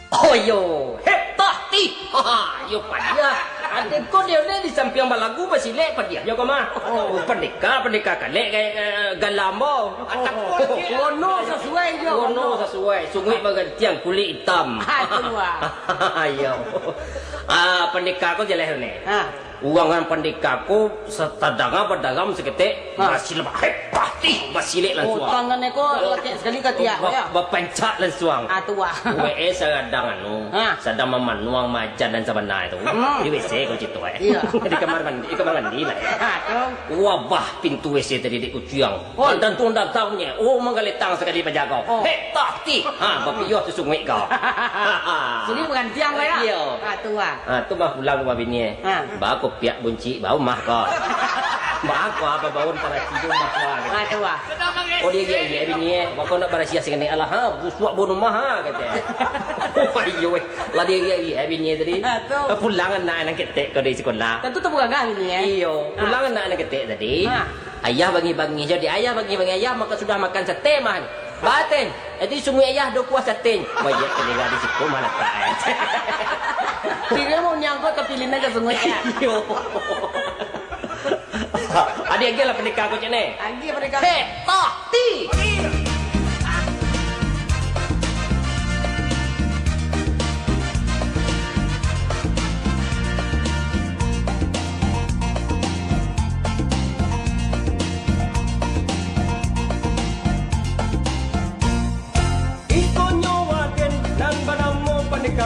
Oh yo, hebat ti. Ha, yo padia. Ada kau dia ni di samping balagu pasti lek padia. Yo koma. Oh, pendeka kan lek galambo. Wono sesuai je. Wono sesuai. Sungai bagai tiang kulit hitam. Ayo. Pendeka kau jalan ni. Uangan pendeka ko setadanga berdagang seketik masih lebih hebat ti masih lek langsung. Tangan ni ko laki sekali ketiak ya. Berpencak langsung. Tua. WE sedang sedang memanuang majan dan sebenar itu. Di WC kau situ Iya. Di kamar mandi lah. Wabah pintu WC tadi di ujiang. Dan tuan datangnya. Oh menggalitang sekali penjaga. Hebat ti. Berpiyah tu sungai kau. Jadi bukan tiang kau ya. Iya. Tua. Tu mah pulang rumah bini. Baku piak bunci bau mah kau. Baku apa bau para tidur mah kau. Tua. Oh dia bini. Baku nak berasia sekali. Alah busuk bunuh mah kata. Ayo lah dia bini tadi. Pulang anak ketek kau dari sekolah. Tentu tu bukan kami ni ya. Iyo, pulang anak ketek tadi. Ayah bagi-bagi jadi ayah bagi-bagi ayah maka sudah makan sate mah. Batin. Jadi semua ayah do kuah sate. Bayar kelega di situ malah tak. Kira mau nyangkut ke pilih aja semua ya. Iyo. Adik lagi lah pendekar kau cak ni. Lagi pendekar. Ti.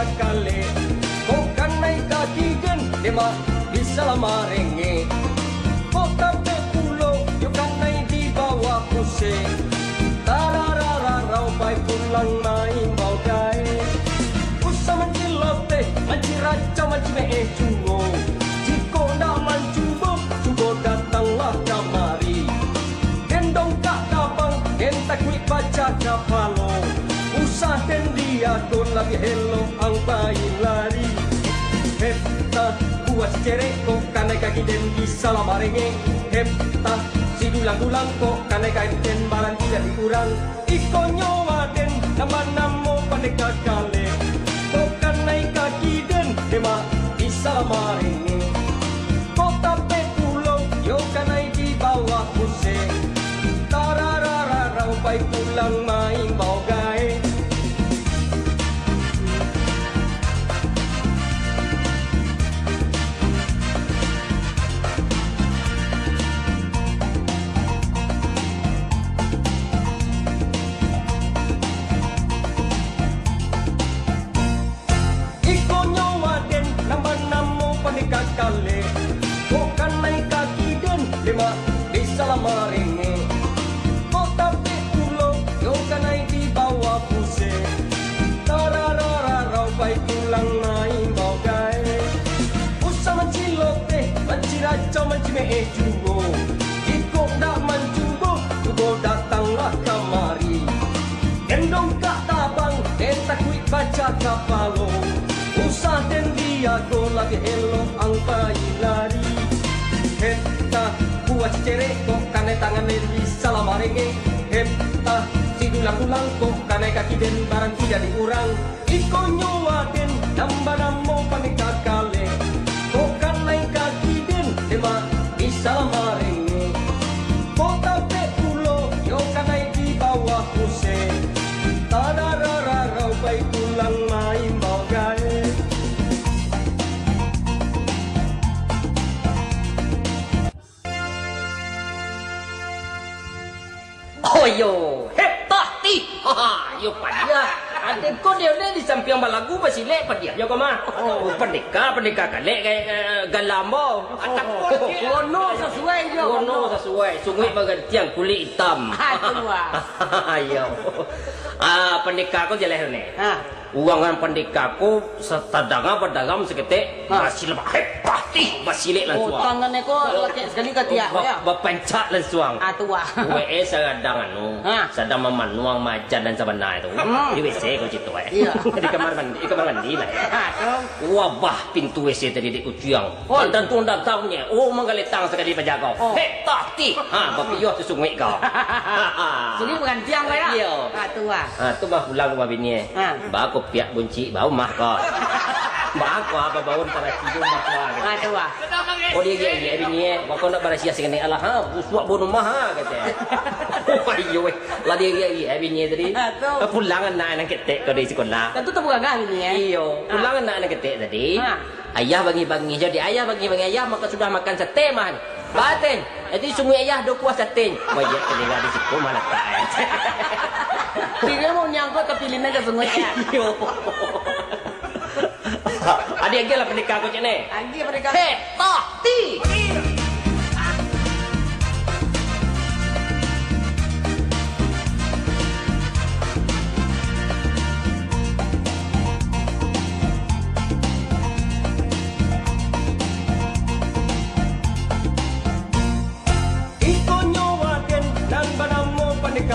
Kali kau kan naik kaki gen dema bisa lama renge kau tapi pulau you kan naik di bawah pusing tararararau pai pulang main bau gai usah mencilote menciraca mencimeh cungo jiko ndak mencubo cubo datanglah kamari gendong kak dabang gentak wik baca kapalo usah dan dia kon lagi hello ang bayin lari hepta buat cerek kok kanai kaki den bisa lama renge hepta si dulang-dulang kok kanai kaki den balan tidak dikurang iko nyawa den nama-nama pendekar kale kok kanai kaki den dema bisa lama renge kok tape pulau yo kanai di bawah pusing tararararau pai pulang main bau gai. Kali kau kan naik kaki dan lima bisa lama renge kau tapi pulau yo kan naik di bawah pusing tararararau pai pulang main bau gai usah mencilote menciraca mencimeh cungo jiko dak mencubo cubo datanglah kamari gendong kak tabang dentak wik baca kapalo usah dan dia go lagi hello ang bayi lari hepta buat cerek kok kanai tangan den bisa lama renge hepta si dulang-dulang kok kanai kaki den barang tidak dikurang iko nyawa den nambah-nambah panikah kale kok kanai kaki den dema bisa lama renge kok tape pulau yo kanai di bawah pusing tadarararau pai pulang main bagai. Oh yo, hebat ti. Ha, yo padia. Ada kau dia ni di samping balagu pasti lek padia. Yo koma. Oh, pendeka kan lek galambo. Wono sesuai je. Wono sesuai. Sungai bagai tiang kulit hitam. Ayo. Pendeka kau jalan ni. Uangan pendeka ko setadanga berdagang seketik masih lebih hebat ti masih lek langsung. Tangan ni ko laki sekali ketiak ya. Berpencak langsung. Tua. WE sedang sedang memanuang majan dan sebenar itu. Di WC kau situ Iya. Di kamar mandi lah. Wabah pintu WC tadi di ujiang. Dan tuan datangnya. Oh menggalitang sekali penjaga. Hebat ti. Berpiyah tu sungai kau. Jadi bukan tiang kau ya. Iya. tu ah. Tu mah pulang rumah bini. Ba aku piak bunci bau mah kau. Ba aku apa bau antara tidur mah kau. Tu ah. Oh dia bini. Ba kau nak barasia sing ni Allah ha busuak bunuh mah ha kata. Ayo lah dia bini tadi. Pulang anak ketek kau di sekolah. Tentu tu bukan kami ni. Iyo, pulang anak ketek tadi. Ayah bagi-bagi jadi ayah bagi-bagi ayah maka sudah makan sate man. Batin. Jadi semua ayah do kuah sate. Wajib kedengar di situ malah tak. Kira mau nyangkut kepilin aja semua ya. Iyo. Ada lagi lah pendekar kau cik ni. Lagi mereka. Hei, toh, ti.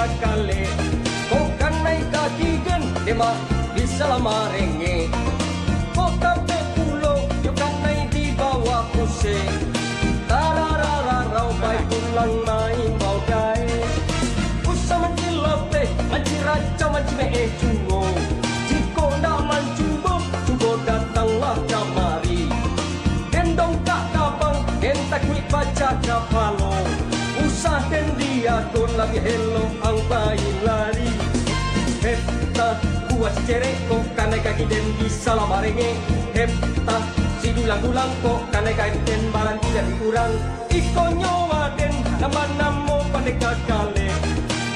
Kale ko kanai kaki den dema bisa lama renge ko tape pulo yo kanai di bawah kuse tararara rau bai pulang main bau dai usama tilope manciraca mancime cuo jiko ndak mancubo cubo datanglah kamari gendong kak kabang den takwi baca kapalo usah den dia kon lagi hello ang bayi lari hepta buat cerek kok kanai kaki den bisa lama renge hepta si dulang-dulang kok kanai kaki den barang tidak dikurang iko nyawa den nama-namo pandeka kale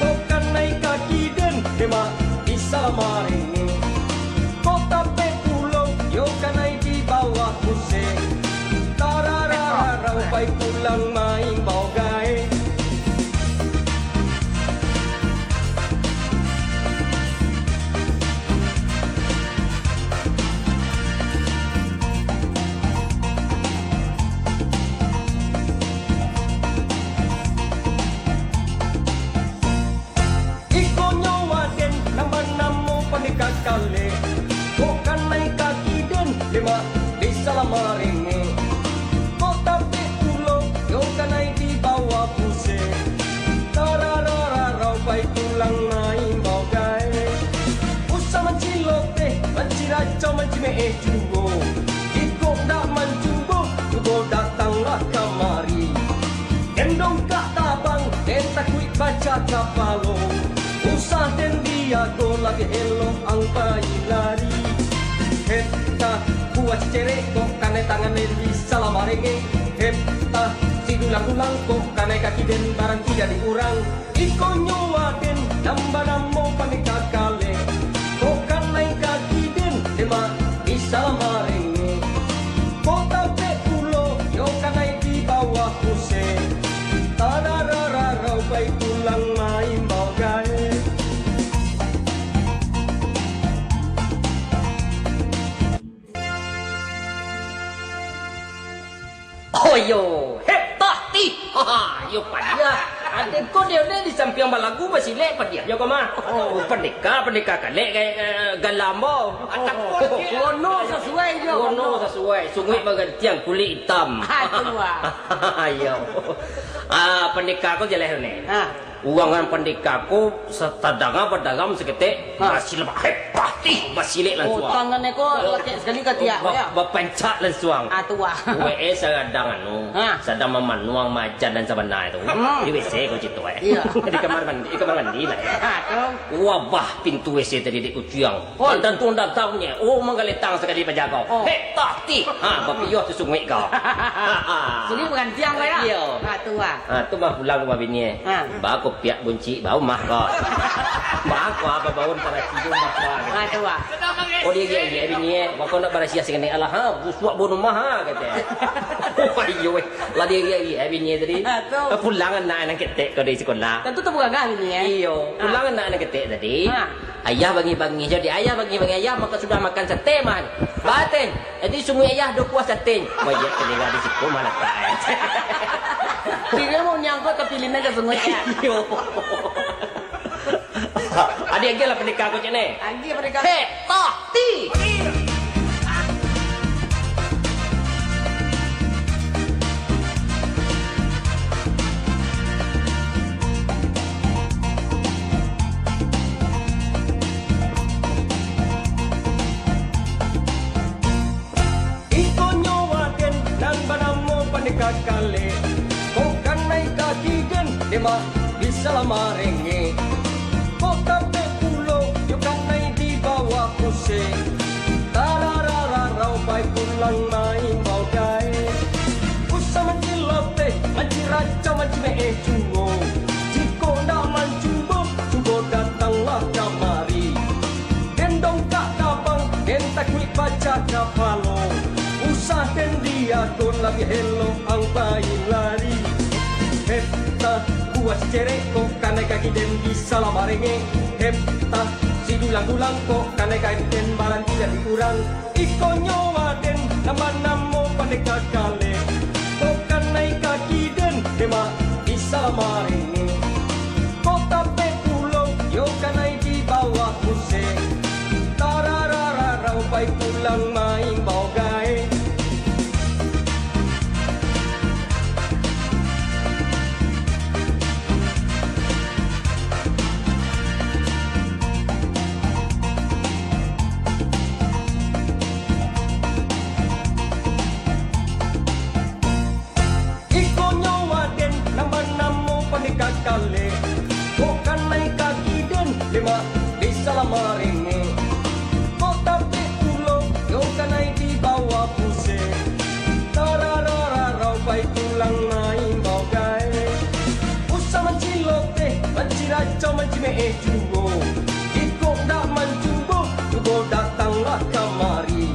kok kanai kaki den dema bisa lama renge kok tape pulau yo kanai di bawah kuse tararara rau bai pulang main bau gae. Kale ko kanai kaki den lima bisa lama renge ko tape pulo yo kanai di bawah puse tararara rau bai tulang main bau gae usah mancilote manciraca mancime cubo jiko ndak mancubo cubo datanglah kamari gendong kak tabang den takui baca kapalo usah den dia ko lagi hello ang bayi lari hepta buat cerek kok kanai tangan di salam renge hepta si dulang-dulang kok kanai kaki den barang tidak diurang iko nyawa den namba-namo pandeka kale kok kanai kaki den dema di salam renge kok tape pulo yo kanai di bawah kuse tararara rau bai tulang main bau gae. Oh yo, heptah ti. Ha, yo padia. Ade ko dia di samping balagu masih lek padia. Yo koma. Oh, pendekar kalek galambo. Atak Kono sesuai je. Kono sesuai. Sungai bagai tiang kulit hitam. Tu ah. Ayo. Pendekar ko jelah ni. Uangan pendekar ko setadang berdagang seketik masih lebah heptah ti. Masih lek langsung. Oh, tangan ko lek sekali ketiak ya. Berpencak langsung. Tu ah. WE sedang sedang memanuang majan dan sebenar itu. Di WC kau cerita Iya. Di kamar mandi lah. Wabah pintu WC tadi di uciang. Dan tuan datangnya. Oh menggaletang sekali penjaga. Hei tahti. Bapiyah tu sungai kau. Jadi bukan tiang kau ya. Iya. Tu ah. Tu mah pulang rumah bini. Ba aku piak bunci bau mah kau. Ba aku apa bau antara tidur mah kau. Tu ah. Oh dia bini. Ba kau nak barasia sing ni Allah ha busuak bunuh mah ha kata. Ayo lah dia bini tadi. Pulang anak ketek kau di sekolah. Tentu tu bukan kami ni. Iyo, pulang anak ketek tadi. Ayah bagi-bagi jadi ayah bagi-bagi ayah maka sudah makan sate man. Batin. Jadi semua ayah do kuah sate. Wajib kedengar di situ malah tak. Kira mau nyangkut kepilin aja semua ya. Iyo. Ada lagi lah pendekar kau cik ni. Lagi mereka. Hei, toh, ti. kale ko kanai kaki den dema bisa lama renge ko tape pulo yo kanai di bawah kuse tararara rau pai pulang main bau gae usah mencilote menciraca mencime cungo jiko ndak mancubo cubo datanglah kamari gendong kak kabang den takwi baca kapalo usah den dia kon lagi hello ang bayi lari hepta buat cereko kanai kaki den bisa lama renge hepta si dulang-dulang kok kanai kaki den barang tidak dikurang iko nyawa den nama-namo pandeka kale kok kanai kaki den dema bisa lama renge kok tape pulau yo kanai di bawah kuse tararara rau pai pulang main bau gae kale bukan naik kaki den lima bisa lama renge kok tapi pulau yo kanai di bawah puse tararara rau pai tulang main bau gae usah mencilote menciraca mencime jugo iko ndak mancubo jugo datanglah kamari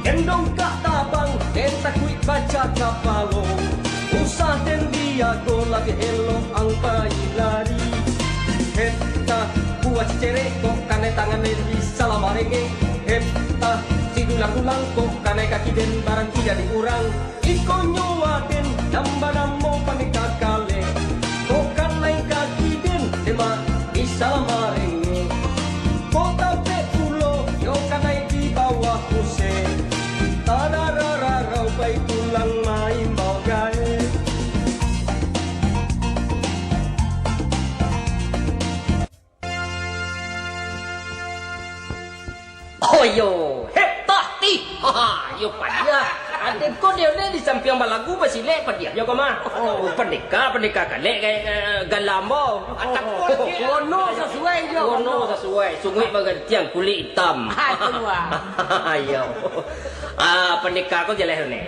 gendong kak tabang den takwi baca kapalo usah den dia ko lagi hello ang bayi lari hepta buat cereko kanai tangan den bisa lama renge hepta si dulang-dulang kok kanai kaki den barang tidak dikurang iko nyawa den namba-namo pandeka kale kok kanai kaki den dema bisa lama renge kok tape pulo yo kanai di bawah kuse tararara rau pai tulang main bau gae oh yo hepta ti ha yo padia ade ko dia ni di samping balagu basile padia yo koma oh pendeka kale galambo atak Gono sesuai dia. gono sesuai sungai bagan tiang kulit hitam ayo pendeka ko jeleh ni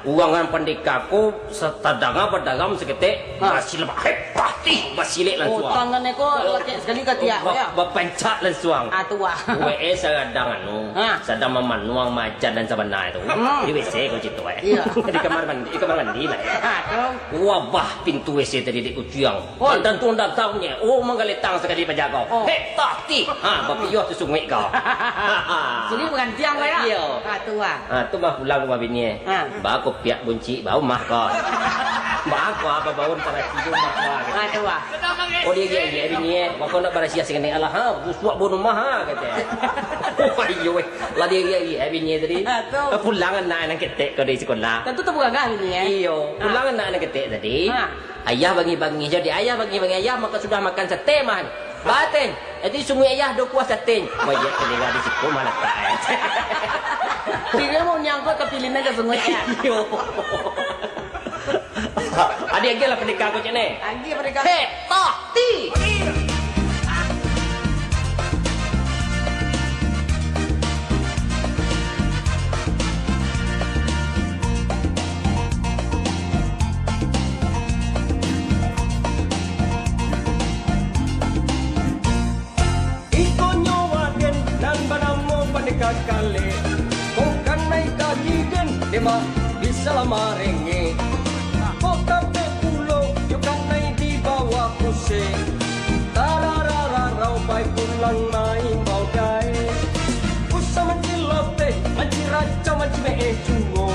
uangan pendeka ko setadanga pedagang seketik masih lebah pasti masih lek langsung tangannya ko lecek sekali ke tiak ya. Bapencak langsung Tua. WE sedang sedang memanuang majan dan sebenar itu di WC kau citu Iya. di kamar mandi lah wabah pintu WC tadi di ujung dan tuan datangnya menggaletang sekali penjaga tati bapiyo tu sungai kau Jadi bukan tiang ya. Iya. Tua. tu mah pulang rumah bini bah aku piak bunci bau mah kau bah aku apa bau antara tidur mah kau Tua. oh dia bini kau nak berasia dengan Allah busuk bunuh mah kata ayo lah dia bini tadi pulang anak ketek kau dari sekolah Tentu tu bukan kah ini ya. iyo pulang anak ketek tadi ayah bagi-bagi jadi ayah bagi-bagi ayah maka sudah makan sate mah baten jadi semua ayah do kuah sate banyak kedengar di situ malah tak Dia mau nyangkut ke pilihnya ke semua ya. iyo ada lagi lah pendekar kau cak ni Lagi mereka. tati iko nyawa den dan banamo pandeka kale ko kanai kaki den dema bisa lama renge ko tape pulo yo kanai di bawah kuse tararara rau pai pulang main bau gae usah mencilote menciraca mencime cungo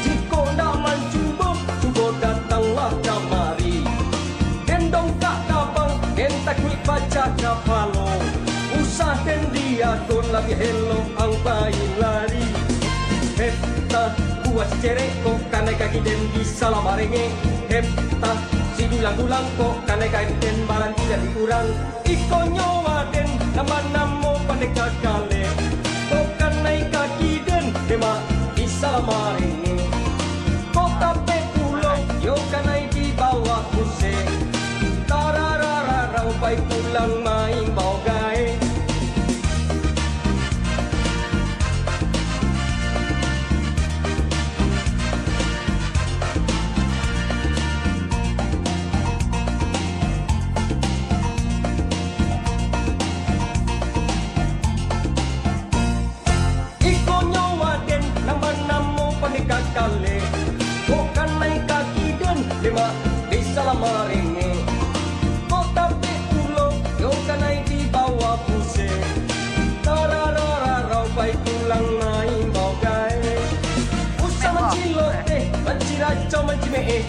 jiko ndak mancubo cubo datanglah kamari gendong kak kabang den takwi baca kapalo usah den dia kon lagi hello ang bayi lari hepta buat cereko kanai kaki den bisa lama renge hepta si dulang-dulang kok kanai kaki den barang tidak dikurang iko nyawa den nama-namo pandeka kale kok kanai kaki den dema bisa lama renge kok tape pulo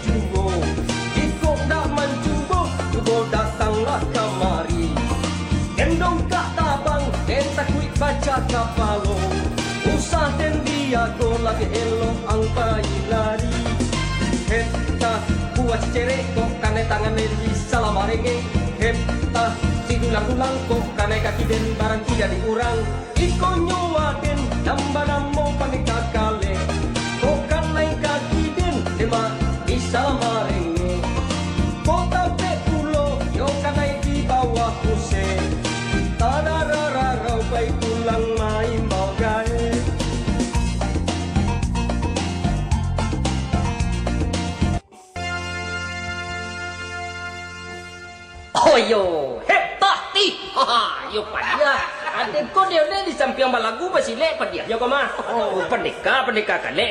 jugo. Jika dak menjugo, jugo datanglah kamari. Gendong kak tabang, den takui baca kapalo. Usah den dia go lagi elo ang lari. Heta buat cerek kok kane tangan di salamarenge. Heta sidulang-ulang kok kane kaki den barang tidak diurang. Iko nyowa den nambah namo panika kale. Kok kanai kaki den dema di salamarenge. Kota pe pulo yo kanai di bawah kuse. Tararararau bai pulang main bagai. Oh yo, hebat ti. Ha, yo padia. Ade ko dia ni di samping balagu basile padia. Yo koma. Oh, pendeka kale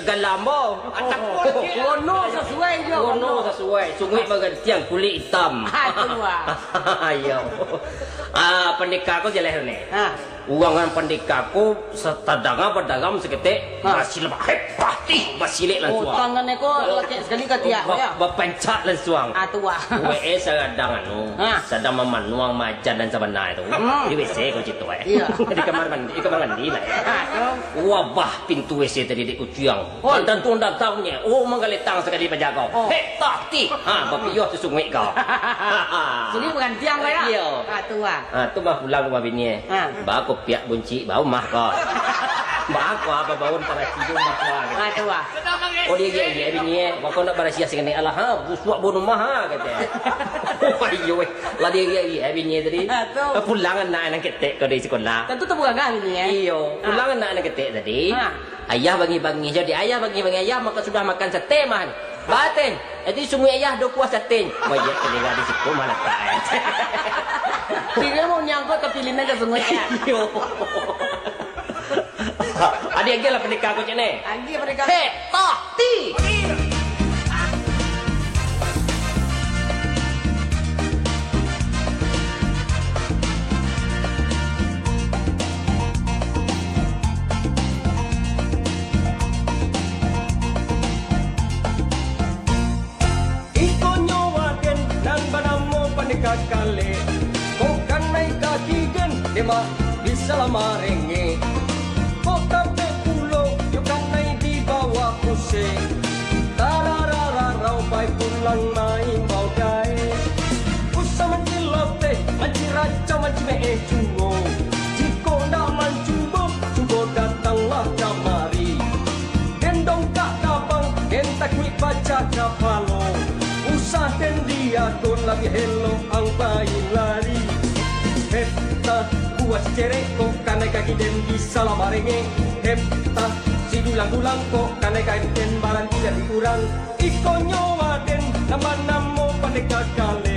galambo. Atak Gono sesuai je. Gono sesuai. Sungai bagan tiang kulit hitam. Itu Ayo. Pendeka ko jelas ni. Uangan pendeka ko setadanga berdagang seketik masih lebah hebat ti basile langsung. Oh, tangannya ko laki sekali ketiak ya. Bapencak langsung. Tua. WE sedang sedang memanuang majan dan sebenar itu. Di WC kau citu Iya. Di kamar mandi lah. Wabah pintu WC tadi di uciang. Dan tuan datangnya. Oh menggaletang sekali penjaga. Tak ti. Bapiyah tu sungai kau. Jadi bukan tiang kau ya? Iya. Tua. Tu mah pulang rumah bini. Bah aku piak bunci bau mah kau. Bah aku apa bau para tidur mah kau. Tua. Oh dia bini. Kau nak barasia sini Allah busuk bunuh mah kata. Ayo lah dia bini tadi. Pulang anak ketek kau dari sekolah. Tentu tu bukan kan ini ya? Iyo, pulang anak ketek tadi. Ayah bagi-bagi jadi ayah bagi-bagi ayah maka sudah makan sate man. Batin. Jadi semua ayah do kuah sate. Wajib kedengar di situ malah tak. Kira mau nyangkut kepilin aja semua ya. Iyo. Ada lagi lah pendekar kau cak ni. Lagi mereka. Hei, tak ti. Kale, kau kanai kaki gen, dema bisa lama renge. Kau tape pulo, yo kanai di bawah kuse. Tararararau bai pulang main bau gae. Usah mencilote, menciraca mencime cungo. Jiko ndak mencubo, cubo datanglah kamari. Gendong kak tabang, gentak mi baca kapalo. Usah den dia kon lagi hello ang lari. Hepta buat cerek kok kanai kaki den di salamarenge. Hepta sidulang-dulang kok kanai kaki den barang tidak dikurang. Iko nyowa den nambah namo pandeka kale.